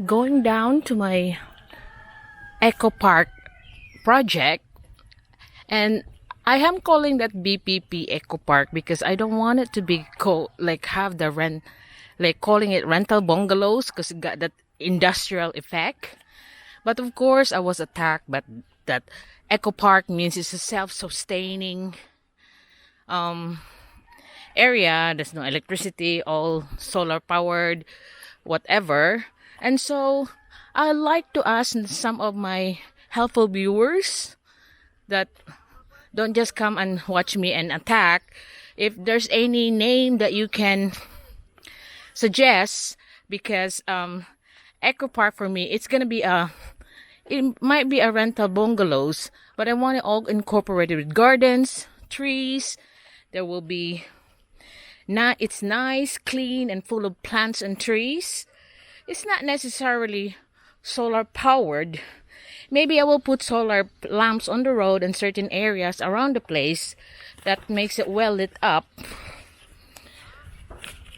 going down to my Eco Park project, and I am calling that BPP Eco Park because I don't want it to be have the rent, like calling it rental bungalows, because it got that industrial effect. But of course, I was attacked. But that Eco Park means it's a self-sustaining area. There's no electricity, all solar powered, whatever. And so I like to ask some of my helpful viewers that don't just come and watch me and attack. If there's any name that you can suggest, because Eco Park for me, it might be a rental bungalows, but I want it all incorporated with gardens, trees. There will be it's nice, clean, and full of plants and trees. It's not necessarily solar powered. Maybe I will put solar lamps on the road and certain areas around the place that makes it well lit up.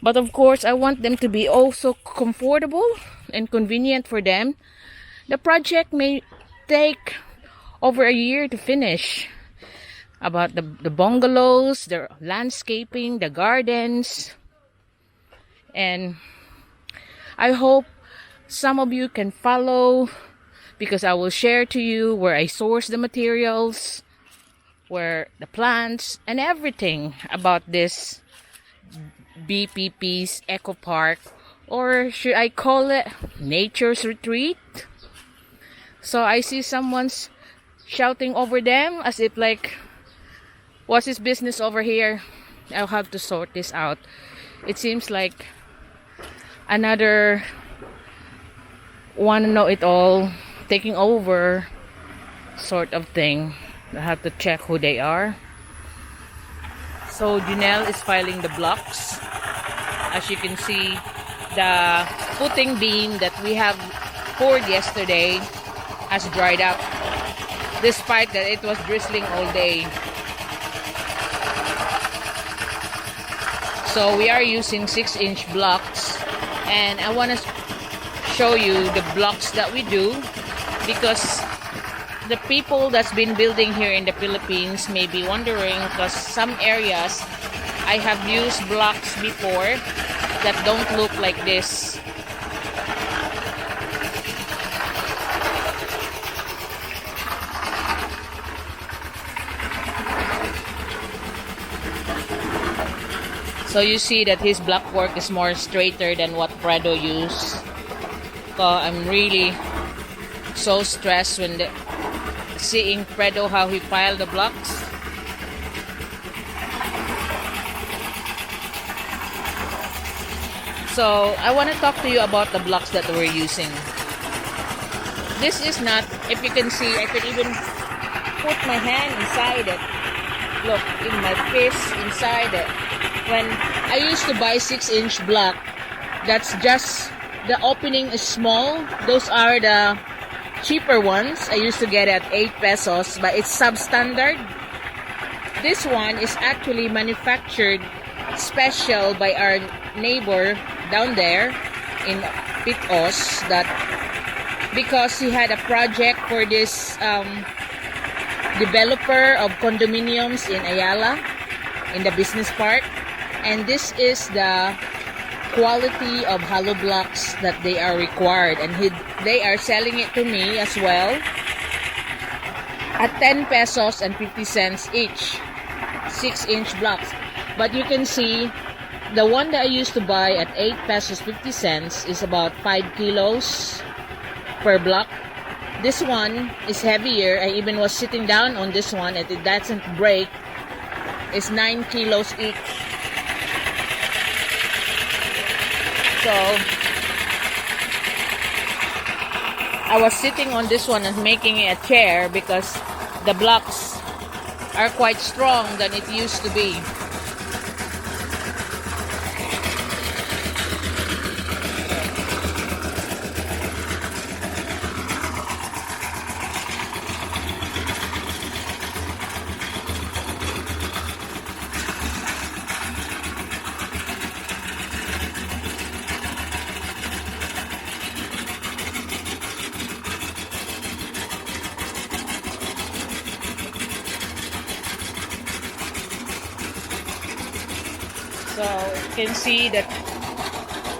But of course, I want them to be also comfortable and convenient for them. The project may take over a year to finish. About the bungalows, the landscaping, the gardens. And I hope some of you can follow, because I will share to you where I source the materials, where the plants, and everything about this BPP's Eco Park, or should I call it Nature's Retreat? So I see someone's shouting over them as if like, what's his business over here? I'll have to sort this out. It seems like another wanna know it all, taking over sort of thing. I have to check who they are. So Junelle is filing the blocks. As you can see, the footing beam that we have poured yesterday has dried up, despite that it was drizzling all day. So we are using 6-inch blocks, and I want to show you the blocks that we do, because the people that's been building here in the Philippines may be wondering, because some areas I have used blocks before that don't look like this. So you see that his block work is more straighter than what Fredo used. So I'm really so stressed when seeing Fredo how he piled the blocks. So I want to talk to you about the blocks that we're using. This is not, if you can see, I could even put my hand inside it. Look, in my fist inside it. When I used to buy 6-inch block, that's just, the opening is small. Those are the cheaper ones. I used to get at 8 pesos, but it's substandard. This one is actually manufactured special by our neighbor down there in Pitos, that because he had a project for this developer of condominiums in Ayala, in the business park. And this is the quality of hollow blocks that they are required, and they are selling it to me as well at 10 pesos and 50 cents each, 6-inch blocks. But you can see the one that I used to buy at 8 pesos 50 cents is about 5 kilos per block. This one is heavier. I even was sitting down on this one and it doesn't break. It's 9 kilos each. So I was sitting on this one and making it a chair because the blocks are quite strong than it used to be. So you can see that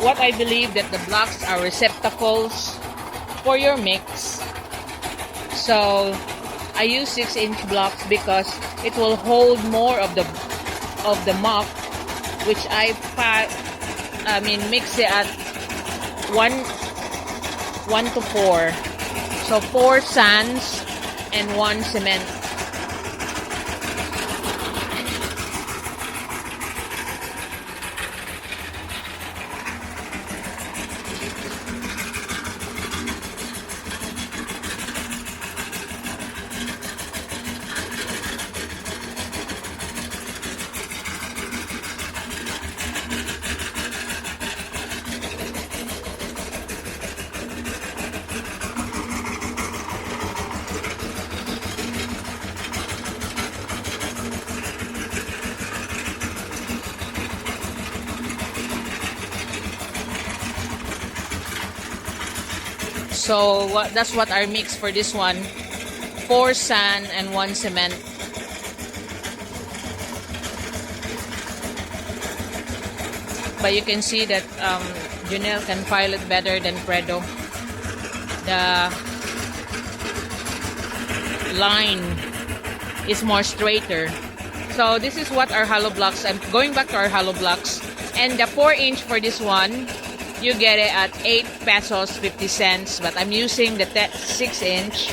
what I believe that the blocks are receptacles for your mix. So I use 6-inch blocks because it will hold more of the mop, which I mix it at 1 to 4. So 4 sands and 1 cement. So that's what our mix for this one. 4 sand and 1 cement. But you can see that Junelle can file it better than Fredo. The line is more straighter. So this is what our hollow blocks. I'm going back to our hollow blocks. And the 4-inch for this one, you get it at 8 pesos 50 cents. But I'm using the 6-inch.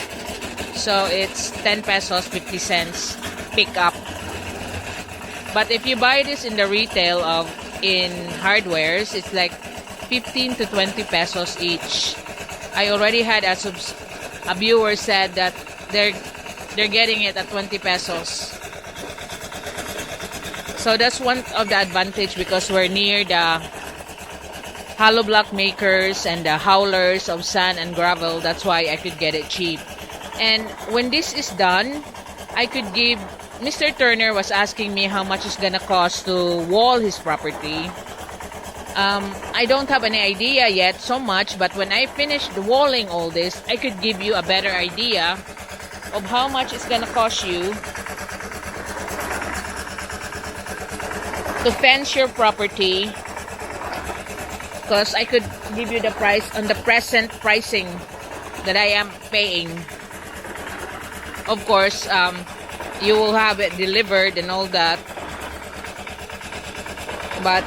So it's 10 pesos 50 cents pick up. But if you buy this in the retail in hardwares, it's like 15 to 20 pesos each. I already had a viewer said that they're getting it at 20 pesos. So that's one of the advantage because we're near the hollow block makers and the haulers of sand and gravel. That's why I could get it cheap. And when this is done, I could give... Mr. Turner was asking me how much it's gonna cost to wall his property. I don't have any idea yet so much, but when I finish the walling all this, I could give you a better idea of how much it's gonna cost you to fence your property, because I could give you the price on the present pricing that I am paying. Of course, you will have it delivered and all that, but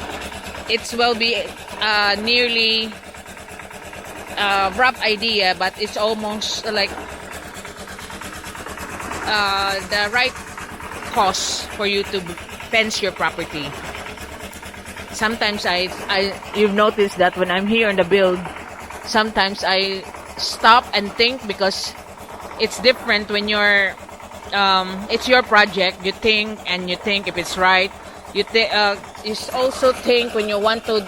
it will be nearly a rough idea, but it's almost like the right cost for you to fence your property. Sometimes you've noticed that when I'm here on the build, sometimes I stop and think, because it's different when you're it's your project. You think if it's right. You also think when you want to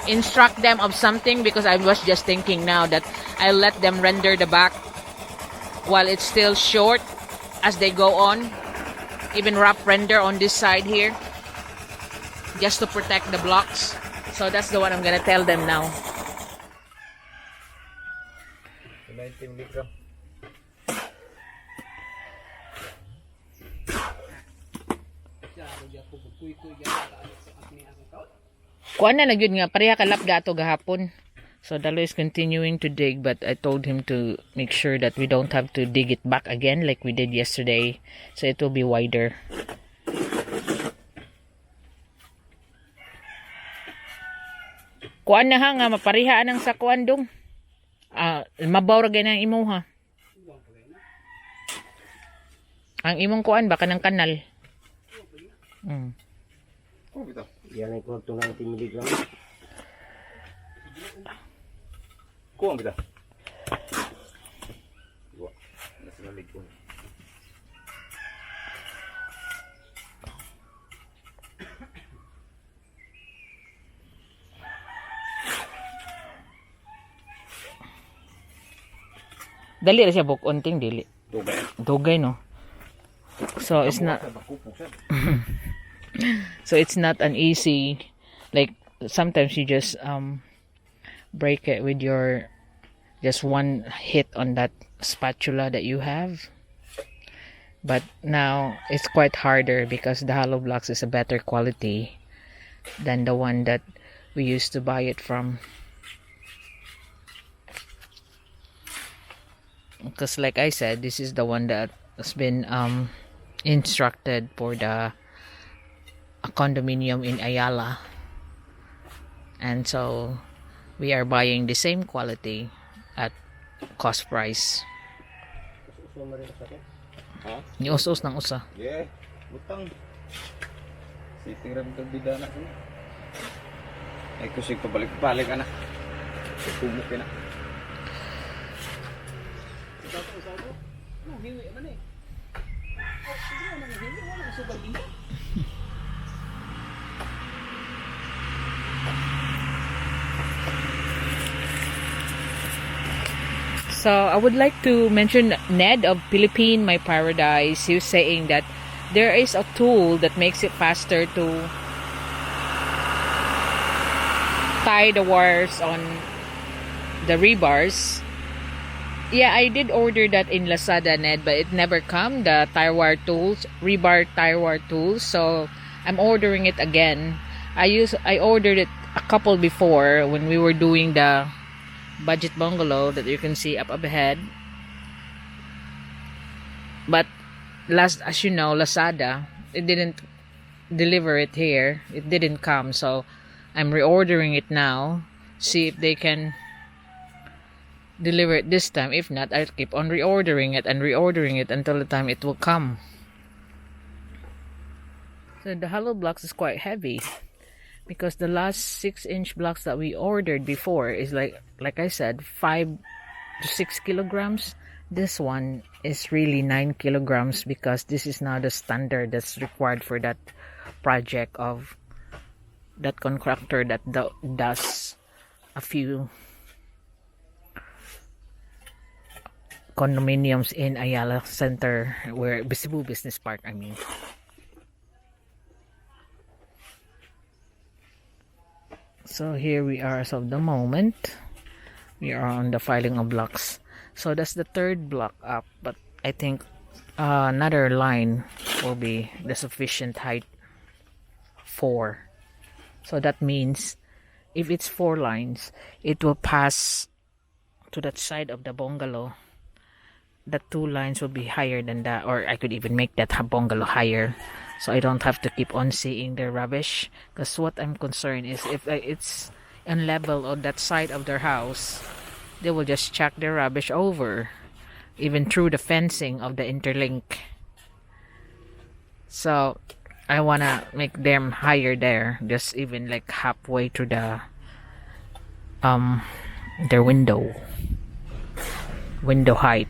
instruct them of something, because I was just thinking now that I let them render the back while it's still short as they go on, even rough render on this side here, just to protect the blocks. So that's the one I'm gonna tell them now. Kuan na lang yun nga, pareha kalap gato gahapon. So Dalo is continuing to dig, but I told him to make sure that we don't have to dig it back again like we did yesterday. So it will be wider. Kuan na ha nga, maparihaan ang sa kuan dong. Mabaw ra ganang imo ha. Ang imong kuan baka ng kanal. Yan ay kung 90 mg. Kuha kita. Dua. Nasa lamig ko. Dali ra siya bukonting dili. Dugay no. So it's not so it's not an easy, like sometimes you just break it with your just one hit on that spatula that you have. But now it's quite harder because the hollow blocks is a better quality than the one that we used to buy it from. Because like I said, this is the one that has been instructed for the a condominium in Ayala. And so we are buying the same quality at cost price. Ha? Ni-usos ng usa. Yeah. Butang. Siting ram ka bida na ko. Ay kusig pabalik-balik ana. Tumok na. So I would like to mention Ned of Philippine My Paradise. He was saying that there is a tool that makes it faster to tie the wires on the rebars. Yeah, I did order that in Lazada, Ned, but it never come, the tire wire tools, rebar tire wire tools. So I'm ordering it again. I ordered it a couple before when we were doing the budget bungalow that you can see up ahead. But as you know, Lazada, it didn't deliver it here. It didn't come, so I'm reordering it now. See if they can deliver it this time. If not, I'll keep on reordering it and reordering it until the time it will come. So the hollow blocks is quite heavy because the last 6-inch blocks that we ordered before is like I said, 5 to 6 kilograms. This one is really 9 kilograms because this is now the standard that's required for that project of that contractor that does a few condominiums in Ayala Center, where Cebu Business Park, I mean. So here we are as of the moment. We are on the filing of blocks. So that's the third block up, but I think another line will be the sufficient height, 4. So that means if it's 4 lines, it will pass to that side of the bungalow. The 2 lines will be higher than that, or I could even make that bungalow higher, so I don't have to keep on seeing their rubbish. Because what I'm concerned is if it's on level on that side of their house, they will just chuck their rubbish over, even through the fencing of the interlink. So I wanna make them higher there, just even like halfway to the their window height.